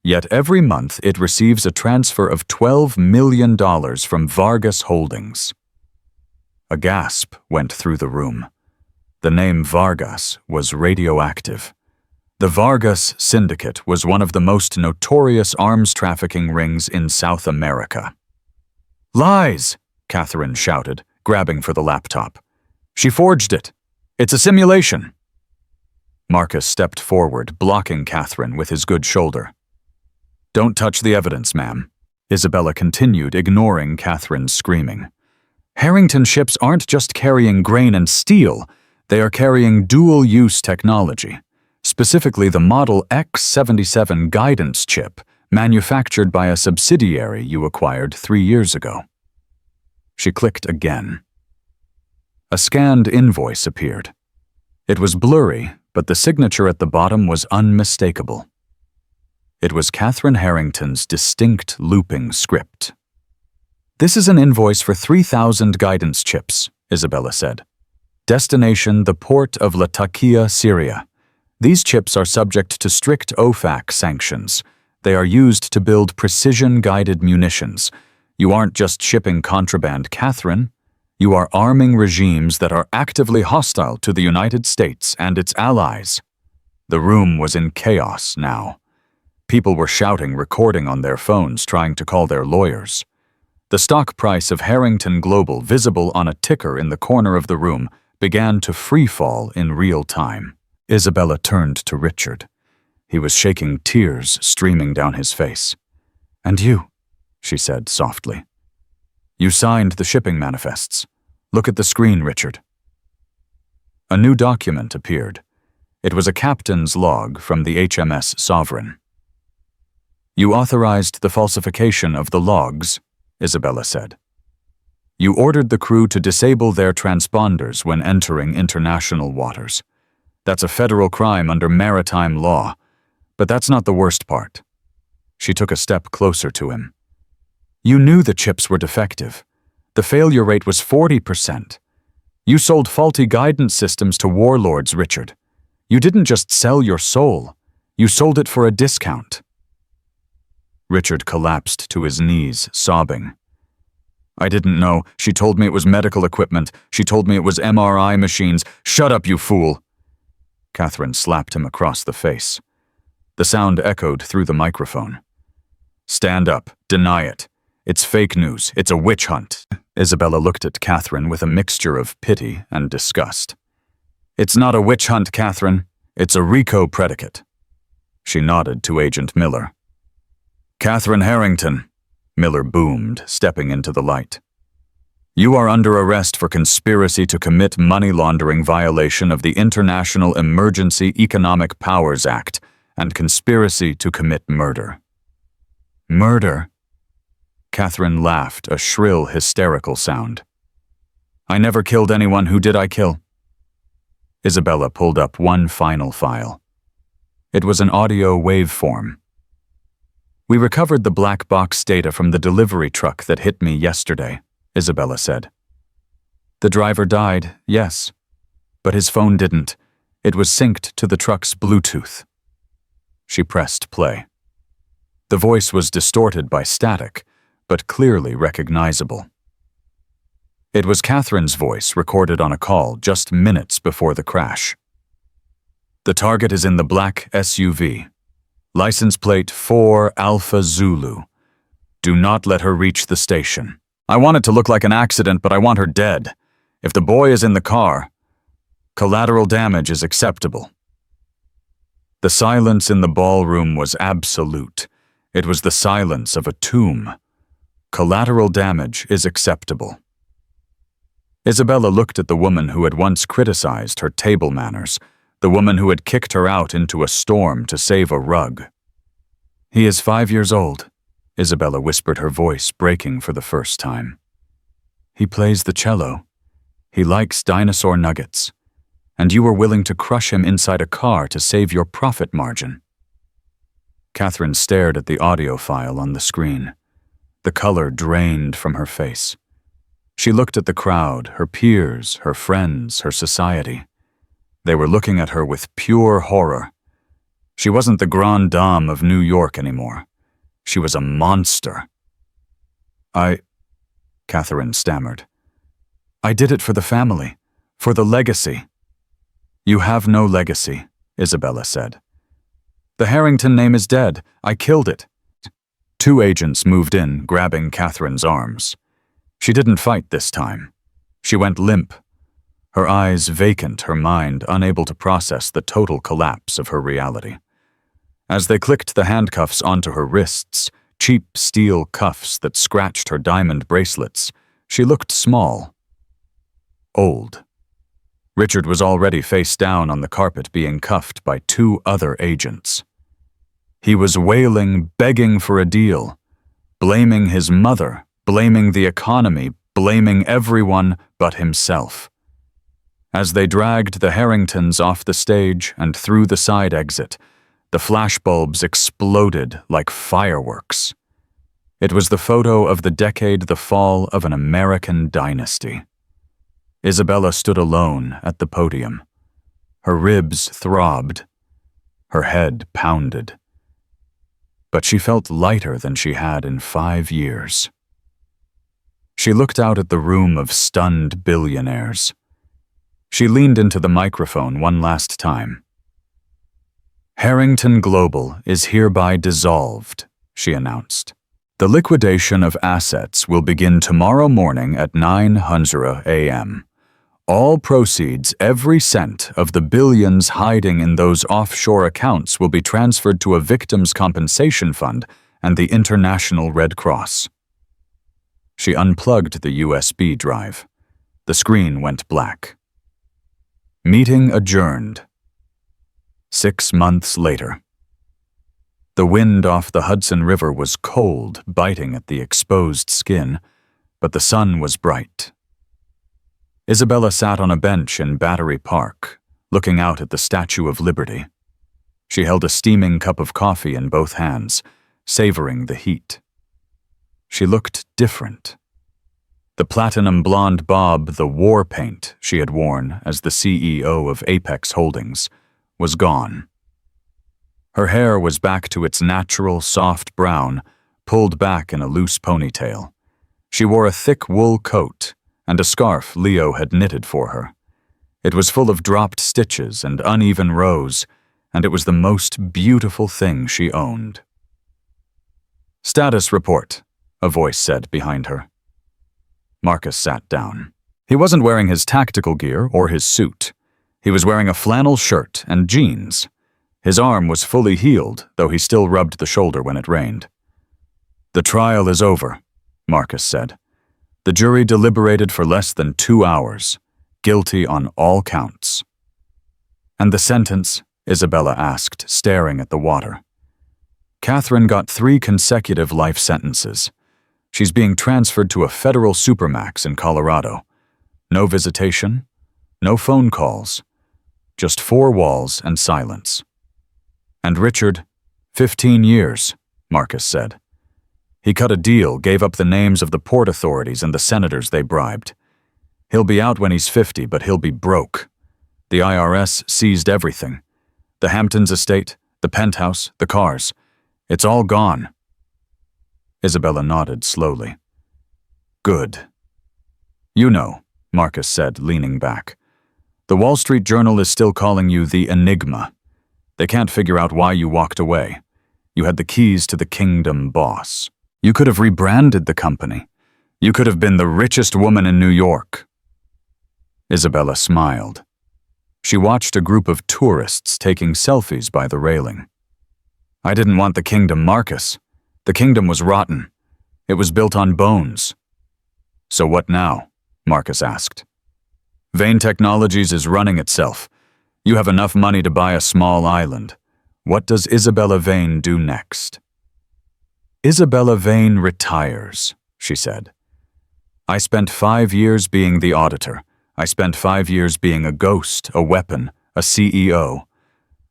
yet every month it receives a transfer of $12 million from Vargas Holdings. A gasp went through the room. The name Vargas was radioactive. The Vargas Syndicate was one of the most notorious arms trafficking rings in South America. "Lies!" Catherine shouted, grabbing for the laptop. "She forged it. It's a simulation." Marcus stepped forward, blocking Catherine with his good shoulder. "Don't touch the evidence, ma'am," Isabella continued, ignoring Catherine's screaming. "Harrington ships aren't just carrying grain and steel, they are carrying dual-use technology, specifically the Model X77 guidance chip, manufactured by a subsidiary you acquired 3 years ago." She clicked again. A scanned invoice appeared. It was blurry, but the signature at the bottom was unmistakable. It was Catherine Harrington's distinct looping script. "This is an invoice for 3,000 guidance chips," Isabella said. "Destination, the port of Latakia, Syria. These chips are subject to strict OFAC sanctions. They are used to build precision-guided munitions. You aren't just shipping contraband, Catherine. You are arming regimes that are actively hostile to the United States and its allies." The room was in chaos now. People were shouting, recording on their phones, trying to call their lawyers. The stock price of Harrington Global, visible on a ticker in the corner of the room, began to freefall in real time. Isabella turned to Richard. He was shaking, tears streaming down his face. "And you," she said softly. "You signed the shipping manifests. Look at the screen, Richard." A new document appeared. It was a captain's log from the HMS Sovereign. "You authorized the falsification of the logs," Isabella said. "You ordered the crew to disable their transponders when entering international waters. That's a federal crime under maritime law. But that's not the worst part. She took a step closer to him. You knew the chips were defective. The failure rate was 40%. You sold faulty guidance systems to warlords, Richard. You didn't just sell your soul. You sold it for a discount. Richard collapsed to his knees, sobbing. I didn't know. She told me it was medical equipment. She told me it was MRI machines. Shut up, you fool! Catherine slapped him across the face. The sound echoed through the microphone. Stand up. Deny it. It's fake news. It's a witch hunt. Isabella looked at Catherine with a mixture of pity and disgust. It's not a witch hunt, Catherine. It's a RICO predicate. She nodded to Agent Miller. Catherine Harrington, Miller boomed, stepping into the light. You are under arrest for conspiracy to commit money laundering violation of the International Emergency Economic Powers Act and conspiracy to commit murder. Murder? Catherine laughed, a shrill, hysterical sound. I never killed anyone. Who did I kill? Isabella pulled up one final file. It was an audio waveform. We recovered the black box data from the delivery truck that hit me yesterday, Isabella said. The driver died, yes, but his phone didn't. It was synced to the truck's Bluetooth. She pressed play. The voice was distorted by static, but clearly recognizable. It was Catherine's voice recorded on a call just minutes before the crash. The target is in the black SUV. License plate 4 Alpha Zulu. Do not let her reach the station. I want it to look like an accident, but I want her dead. If the boy is in the car, collateral damage is acceptable. The silence in the ballroom was absolute. It was the silence of a tomb. Collateral damage is acceptable. Isabella looked at the woman who had once criticized her table manners, the woman who had kicked her out into a storm to save a rug. He is 5 years old, Isabella whispered, her voice breaking for the first time. He plays the cello. He likes dinosaur nuggets. And you were willing to crush him inside a car to save your profit margin. Catherine stared at the audio file on the screen. The color drained from her face. She looked at the crowd, her peers, her friends, her society. They were looking at her with pure horror. She wasn't the grande dame of New York anymore. She was a monster. Catherine stammered. I did it for the family, for the legacy. You have no legacy, Isabella said. The Harrington name is dead. I killed it. 2 agents moved in, grabbing Catherine's arms. She didn't fight this time. She went limp, her eyes vacant, her mind unable to process the total collapse of her reality. As they clicked the handcuffs onto her wrists, cheap steel cuffs that scratched her diamond bracelets, she looked small, old. Richard was already face down on the carpet being cuffed by 2 other agents. He was wailing, begging for a deal, blaming his mother, blaming the economy, blaming everyone but himself. As they dragged the Harringtons off the stage and through the side exit, the flashbulbs exploded like fireworks. It was the photo of the decade, the fall of an American dynasty. Isabella stood alone at the podium. Her ribs throbbed. Her head pounded. But she felt lighter than she had in 5 years. She looked out at the room of stunned billionaires. She leaned into the microphone one last time. Harrington Global is hereby dissolved, she announced. The liquidation of assets will begin tomorrow morning at 9:00 a.m. All proceeds, every cent of the billions hiding in those offshore accounts will be transferred to a victims' compensation fund and the International Red Cross. She unplugged the USB drive. The screen went black. Meeting adjourned. 6 months later. The wind off the Hudson River was cold, biting at the exposed skin, but the sun was bright. Isabella sat on a bench in Battery Park, looking out at the Statue of Liberty. She held a steaming cup of coffee in both hands, savoring the heat. She looked different. The platinum blonde bob, the war paint she had worn as the CEO of Apex Holdings, was gone. Her hair was back to its natural, soft brown, pulled back in a loose ponytail. She wore a thick wool coat and a scarf Leo had knitted for her. It was full of dropped stitches and uneven rows, and it was the most beautiful thing she owned. "Status report," a voice said behind her. Marcus sat down. He wasn't wearing his tactical gear or his suit. He was wearing a flannel shirt and jeans. His arm was fully healed, though he still rubbed the shoulder when it rained. "The trial is over," Marcus said. "The jury deliberated for less than 2 hours, guilty on all counts." "And the sentence?" Isabella asked, staring at the water. "Catherine got 3 consecutive life sentences. She's being transferred to a federal supermax in Colorado. No visitation, no phone calls, just 4 walls and silence." "And Richard, 15 years, Marcus said. "He cut a deal, gave up the names of the port authorities and the senators they bribed. He'll be out when he's 50, but he'll be broke. The IRS seized everything. The Hamptons estate, the penthouse, the cars. It's all gone." Isabella nodded slowly. "Good." "You know," Marcus said, leaning back. "The Wall Street Journal is still calling you the Enigma. They can't figure out why you walked away. You had the keys to the kingdom boss. You could have rebranded the company. You could have been the richest woman in New York." Isabella smiled. She watched a group of tourists taking selfies by the railing. "I didn't want the kingdom, Marcus. The kingdom was rotten. It was built on bones." "So what now?" Marcus asked. "Vane Technologies is running itself. You have enough money to buy a small island. What does Isabella Vane do next?" "Isabella Vane retires," she said. "I spent 5 years being the auditor. I spent 5 years being a ghost, a weapon, a CEO.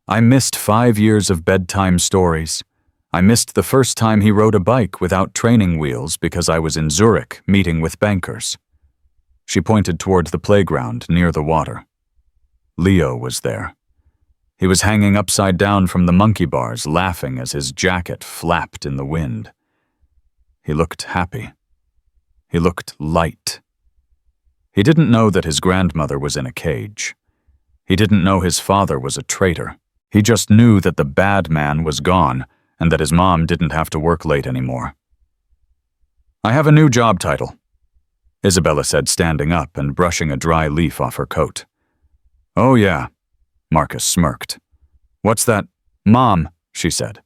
I missed 5 years of bedtime stories. I missed the first time he rode a bike without training wheels because I was in Zurich meeting with bankers." She pointed toward the playground near the water. Leo was there. He was hanging upside down from the monkey bars, laughing as his jacket flapped in the wind. He looked happy. He looked light. He didn't know that his grandmother was in a cage. He didn't know his father was a traitor. He just knew that the bad man was gone and that his mom didn't have to work late anymore. "I have a new job title," Isabella said, standing up and brushing a dry leaf off her coat. "Oh yeah," Marcus smirked. "What's that?" "Mom," she said.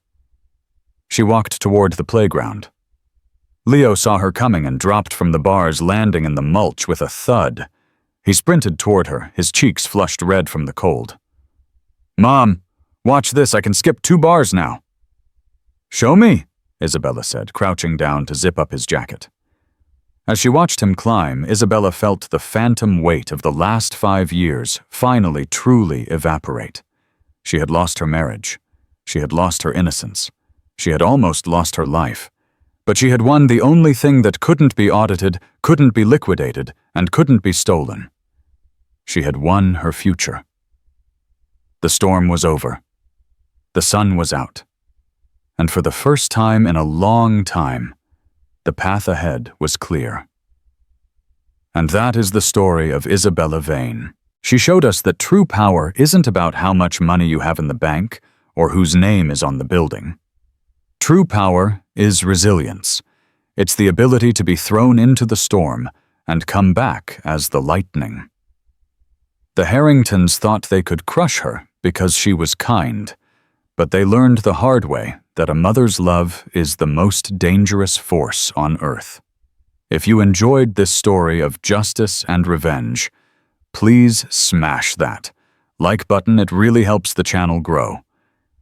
She walked toward the playground. Leo saw her coming and dropped from the bars, landing in the mulch with a thud. He sprinted toward her, his cheeks flushed red from the cold. "Mom, watch this, I can skip 2 bars now." "Show me," Isabella said, crouching down to zip up his jacket. As she watched him climb, Isabella felt the phantom weight of the last 5 years finally truly evaporate. She had lost her marriage. She had lost her innocence. She had almost lost her life. But she had won the only thing that couldn't be audited, couldn't be liquidated, and couldn't be stolen. She had won her future. The storm was over. The sun was out. And for the first time in a long time, the path ahead was clear. And that is the story of Isabella Vane. She showed us that true power isn't about how much money you have in the bank or whose name is on the building. True power is resilience. It's the ability to be thrown into the storm and come back as the lightning. The Harringtons thought they could crush her because she was kind, but they learned the hard way that a mother's love is the most dangerous force on earth. If you enjoyed this story of justice and revenge, please smash that like button. It really helps the channel grow.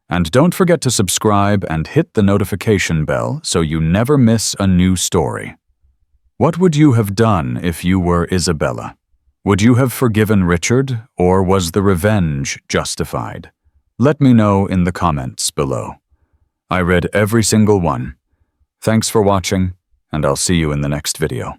And don't forget to subscribe and hit the notification bell so you never miss a new story. What would you have done if you were Isabella? Would you have forgiven Richard, or was the revenge justified? Let me know in the comments below. I read every single one. Thanks for watching, and I'll see you in the next video.